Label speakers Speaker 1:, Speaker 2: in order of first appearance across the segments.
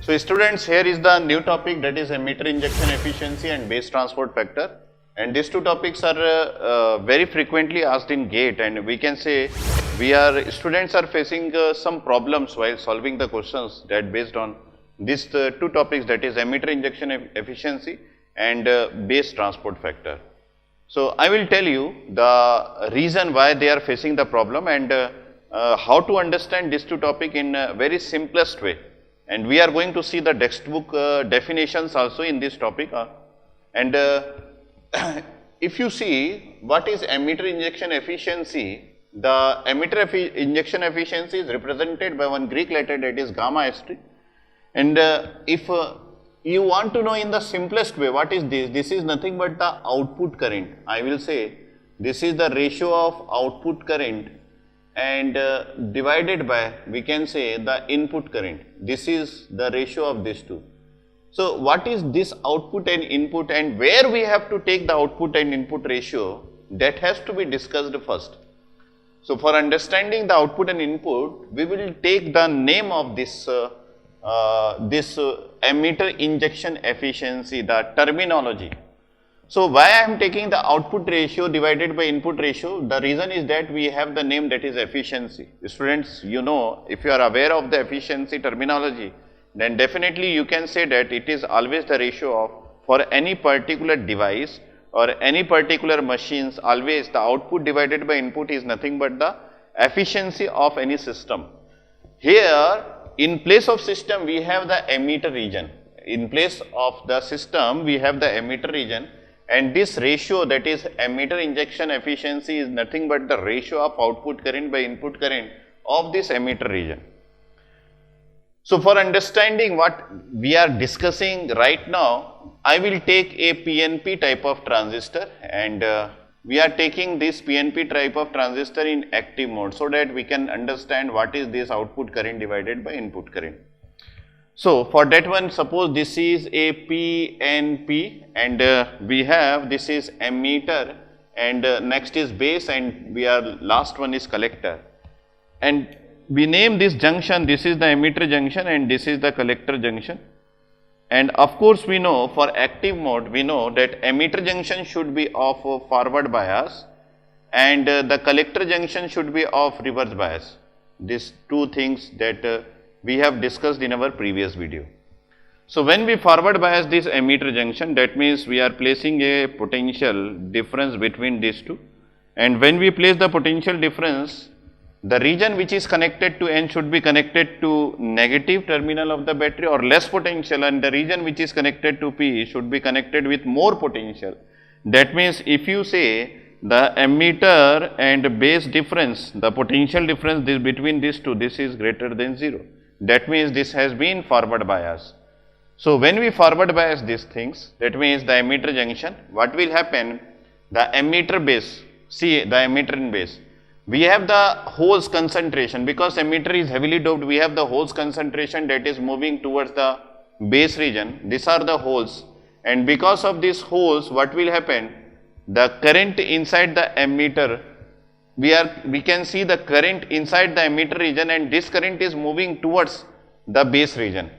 Speaker 1: So students, here is the new topic, that is emitter injection efficiency and base transport factor. And these two topics are very frequently asked in GATE, and we can say students are facing some problems while solving the questions that based on these two topics, that is emitter injection efficiency and base transport factor. So I will tell you the reason why they are facing the problem and how to understand these two topics in a very simplest way. And we are going to see the textbook definitions also in this topic. If you see what is emitter injection efficiency, the emitter injection efficiency is represented by one Greek letter, that is gamma st. And if you want to know in the simplest way what is this, this is nothing but the output current. I will say this is the ratio of output current and divided by, we can say, the input current. This is the ratio of these two. So what is this output and input, and where we have to take the output and input ratio, that has to be discussed first. So for understanding the output and input, we will take the name of this emitter injection efficiency, the terminology. So why I am taking the output ratio divided by input ratio? The reason is that we have the name, that is efficiency. Students, you know, if you are aware of the efficiency terminology, then definitely you can say that it is always the ratio of, for any particular device or any particular machines, always the output divided by input is nothing but the efficiency of any system. Here, in place of system, we have the emitter region. In place of the system, we have the emitter region, and this ratio, that is emitter injection efficiency, is nothing but the ratio of output current by input current of this emitter region. So for understanding what we are discussing right now, I will take a PNP type of transistor, and we are taking this PNP type of transistor in active mode so that we can understand what is this output current divided by input current. So for that one, suppose this is a PNP and we have, this is emitter and next is base, and last one is collector. And we name this junction, this is the emitter junction and this is the collector junction. And of course we know, for active mode, we know that emitter junction should be of forward bias and the collector junction should be of reverse bias. These two things that we have discussed in our previous video. So when we forward bias this emitter junction, that means we are placing a potential difference between these two. And when we place the potential difference, the region which is connected to N should be connected to negative terminal of the battery or less potential, and the region which is connected to P should be connected with more potential. That means if you say the emitter and base difference, the potential difference between these two, this is greater than 0. That means this has been forward bias. So when we forward bias these things, that means the emitter junction, what will happen? The emitter base, see the emitter and base, we have the holes concentration, because emitter is heavily doped, we have the holes concentration that is moving towards the base region. These are the holes, and because of these holes, what will happen? The current inside the emitter, we can see the current inside the emitter region, and this current is moving towards the base region.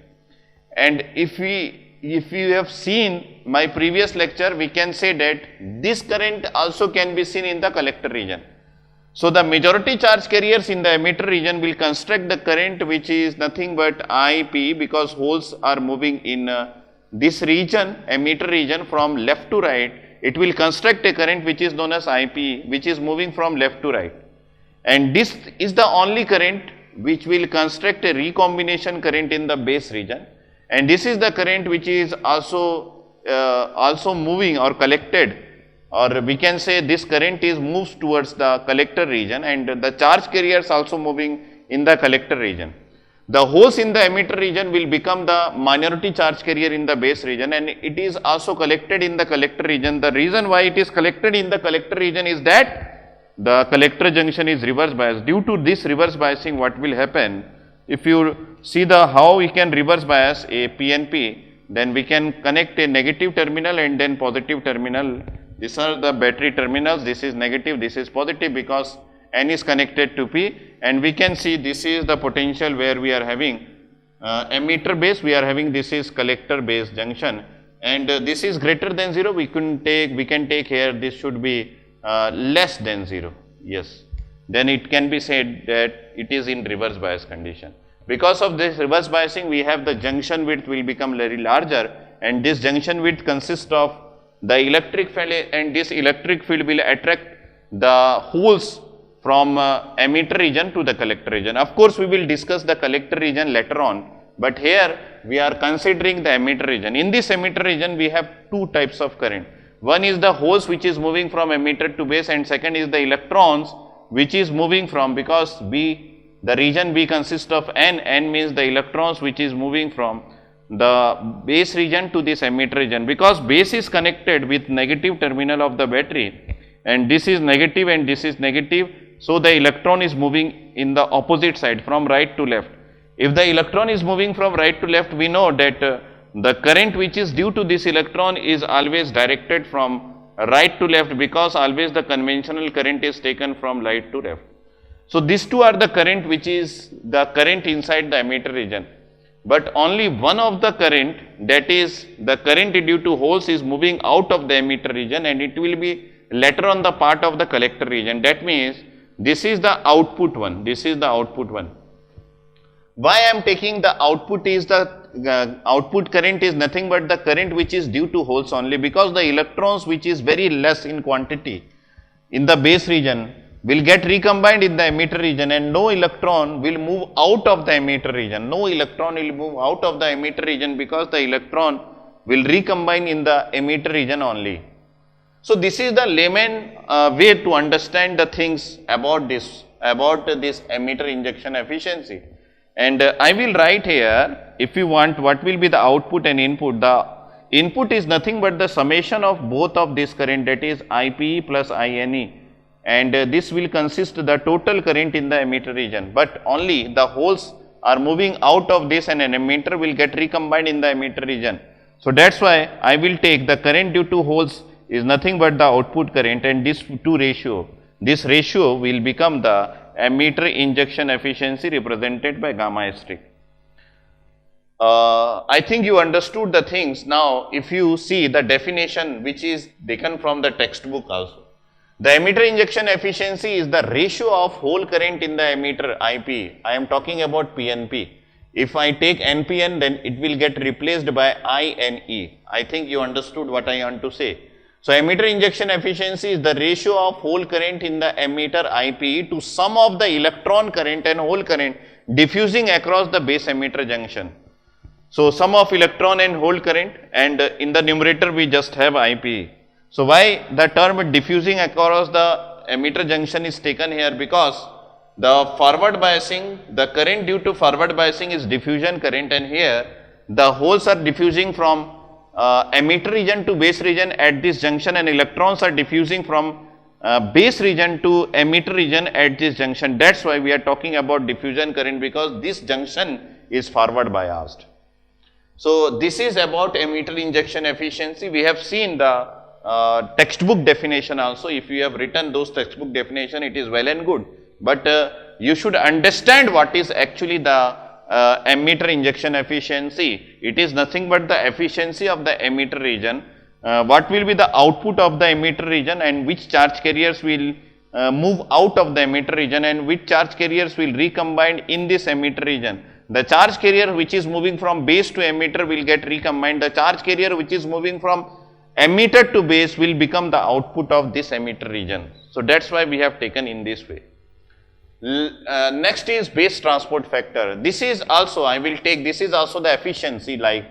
Speaker 1: And if you have seen my previous lecture, we can say that this current also can be seen in the collector region. So the majority charge carriers in the emitter region will construct the current which is nothing but IP, because holes are moving in this region, emitter region, from left to right. It will construct a current which is known as IP, which is moving from left to right. And this is the only current which will construct a recombination current in the base region. And this is the current which is also moving or collected, or we can say this current moves towards the collector region, and the charge carriers also moving in the collector region. The holes in the emitter region will become the minority charge carrier in the base region, and it is also collected in the collector region. The reason why it is collected in the collector region is that the collector junction is reverse biased. Due to this reverse biasing, what will happen? If you see how we can reverse bias a PNP, then we can connect a negative terminal and then positive terminal. These are the battery terminals, this is negative, this is positive, because N is connected to P, and we can see this is the potential where we are having emitter base, we are having this is collector base junction, and this is greater than 0, we can take here this should be less than 0, yes. Then it can be said that it is in reverse bias condition. Because of this reverse biasing, we have the junction width will become very larger, and this junction width consists of the electric field, and this electric field will attract the holes from emitter region to the collector region. Of course, we will discuss the collector region later on, but here we are considering the emitter region. In this emitter region, we have two types of current. One is the holes which is moving from emitter to base, and second is the electrons which is moving from, because the region B consists of N means the electrons which is moving from the base region to this emitter region. Because base is connected with negative terminal of the battery, and this is negative and this is negative, so the electron is moving in the opposite side from right to left. If the electron is moving from right to left, we know that the current which is due to this electron is always directed from right to left, because always the conventional current is taken from right to left. So, these two are the current which is the current inside the emitter region, but only one of the current, that is the current due to holes, is moving out of the emitter region, and it will be later on the part of the collector region. That means this is the output one, this is the output one. Why I am taking the output is the output current is nothing but the current which is due to holes only, because the electrons which is very less in quantity in the base region will get recombined in the emitter region, and no electron will move out of the emitter region. No electron will move out of the emitter region, because the electron will recombine in the emitter region only. So, this is the layman way to understand the things about this emitter injection efficiency. And I will write here, if you want, what will be the output and input. The input is nothing but the summation of both of this current, that is IPE plus INE, and this will consist the total current in the emitter region, but only the holes are moving out of this, and an emitter will get recombined in the emitter region. So, that is why I will take the current due to holes is nothing but the output current, and this this ratio will become the emitter injection efficiency represented by gamma strict. I think you understood the things. Now, if you see the definition which is taken from the textbook also, the emitter injection efficiency is the ratio of hole current in the emitter IP. I am talking about PNP. If I take NPN, then it will get replaced by INE. I think you understood what I want to say. So, emitter injection efficiency is the ratio of hole current in the emitter IPE to sum of the electron current and hole current diffusing across the base emitter junction. So, sum of electron and hole current, and in the numerator we just have IPE. So, why the term diffusing across the emitter junction is taken here? Because the forward biasing, the current due to forward biasing is diffusion current, and here the holes are diffusing from emitter region to base region at this junction, and electrons are diffusing from base region to emitter region at this junction. That is why we are talking about diffusion current, because this junction is forward biased. So, this is about emitter injection efficiency. We have seen the textbook definition also. If you have written those textbook definition, it is well and good, but you should understand what is actually the emitter injection efficiency. It is nothing but the efficiency of the emitter region, what will be the output of the emitter region, and which charge carriers will move out of the emitter region, and which charge carriers will recombine in this emitter region. The charge carrier which is moving from base to emitter will get recombined. The charge carrier which is moving from emitter to base will become the output of this emitter region. So, that is why we have taken in this way. Next is base transport factor. This is also, I will take, this is also the efficiency, like,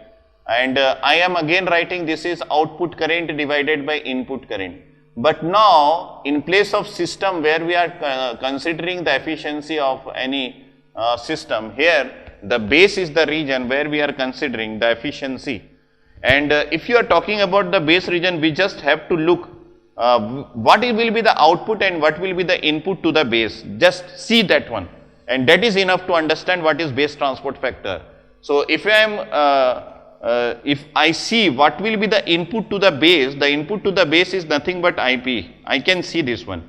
Speaker 1: and I am again writing this is output current divided by input current. But now, in place of system where we are considering the efficiency of any system, here the base is the region where we are considering the efficiency. And if you are talking about the base region, we just have to look what will be the output and what will be the input to the base. Just see that one, and that is enough to understand what is base transport factor. So, if I see what will be the input to the input to the base is nothing but IP. I can see this one.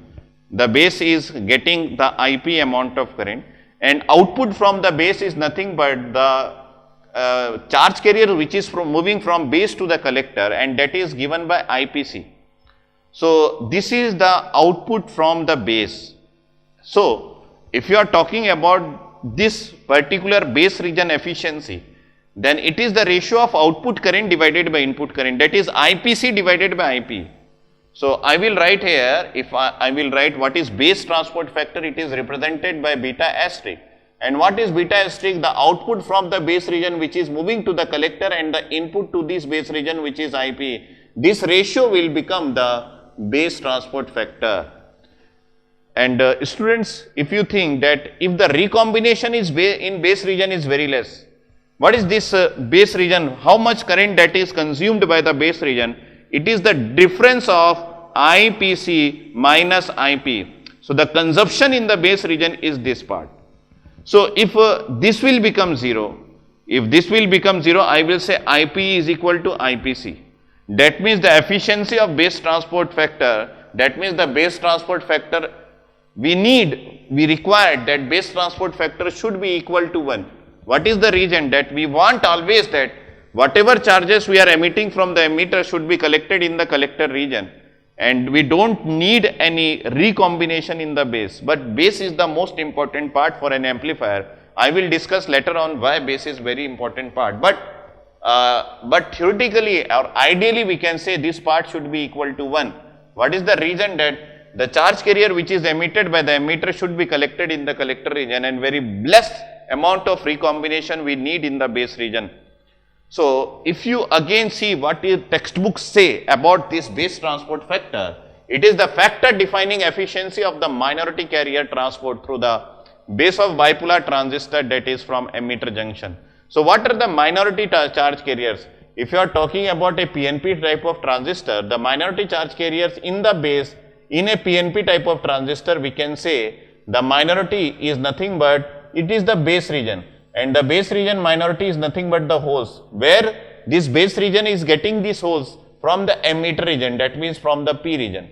Speaker 1: The base is getting the IP amount of current, and output from the base is nothing but the charge carrier which is moving from base to the collector, and that is given by IPC. So this is the output from the base. So if you are talking about this particular base region efficiency, then it is the ratio of output current divided by input current, that is IPC divided by IP. So I will write here, if I will write what is base transport factor, it is represented by beta asterisk. And what is beta asterisk? The output from the base region which is moving to the collector and the input to this base region which is IP. This ratio will become the base transport factor. And students, if you think that if the recombination is in base region is very less, what is this base region? How much current that is consumed by the base region? It is the difference of IPC minus IP. So the consumption in the base region is this part. So if this will become 0, if this will become 0, I will say IP is equal to IPC. That means the efficiency of base transport factor, that means the base transport factor, we require that base transport factor should be equal to 1. What is the reason? That we want always that whatever charges we are emitting from the emitter should be collected in the collector region, and we don't need any recombination in the base, but base is the most important part for an amplifier. I will discuss later on why base is very important part, but theoretically or ideally we can say this part should be equal to 1. What is the reason? That the charge carrier which is emitted by the emitter should be collected in the collector region, and very less amount of recombination we need in the base region. So if you again see what is textbooks say about this base transport factor, it is the factor defining efficiency of the minority carrier transport through the base of bipolar transistor, that is from emitter junction. So what are the minority charge carriers? If you are talking about a PNP type of transistor, the minority charge carriers in the base in a PNP type of transistor, we can say the minority is nothing but it is the base region, and the base region minority is nothing but the hose, where this base region is getting this hose from the emitter region, that means from the P region.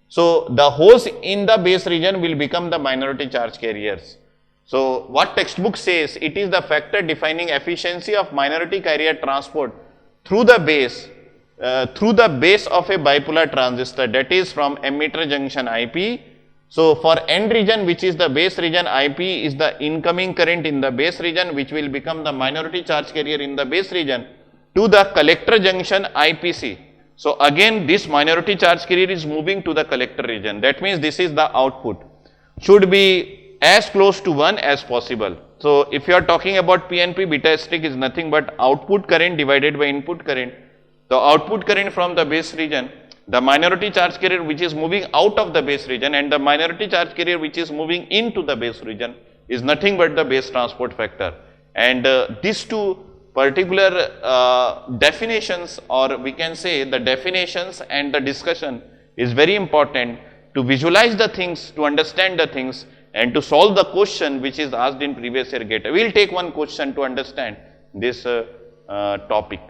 Speaker 1: So the hose in the base region will become the minority charge carriers. So what textbook says, it is the factor defining efficiency of minority carrier transport through the base of a bipolar transistor, that is from emitter junction IP. So for N region, which is the base region, IP is the incoming current in the base region, which will become the minority charge carrier in the base region, to the collector junction IPC. So again this minority charge carrier is moving to the collector region. That means this is the output. Should be as close to 1 as possible. So if you are talking about PNP, beta asterisk is nothing but output current divided by input current. The output current from the base region, the minority charge carrier which is moving out of the base region, and the minority charge carrier which is moving into the base region is nothing but the base transport factor. And these two particular definitions, or we can say the definitions and the discussion, is very important to visualize the things, to understand the things, and to solve the question which is asked in previous year GATE. We will take one question to understand this topic.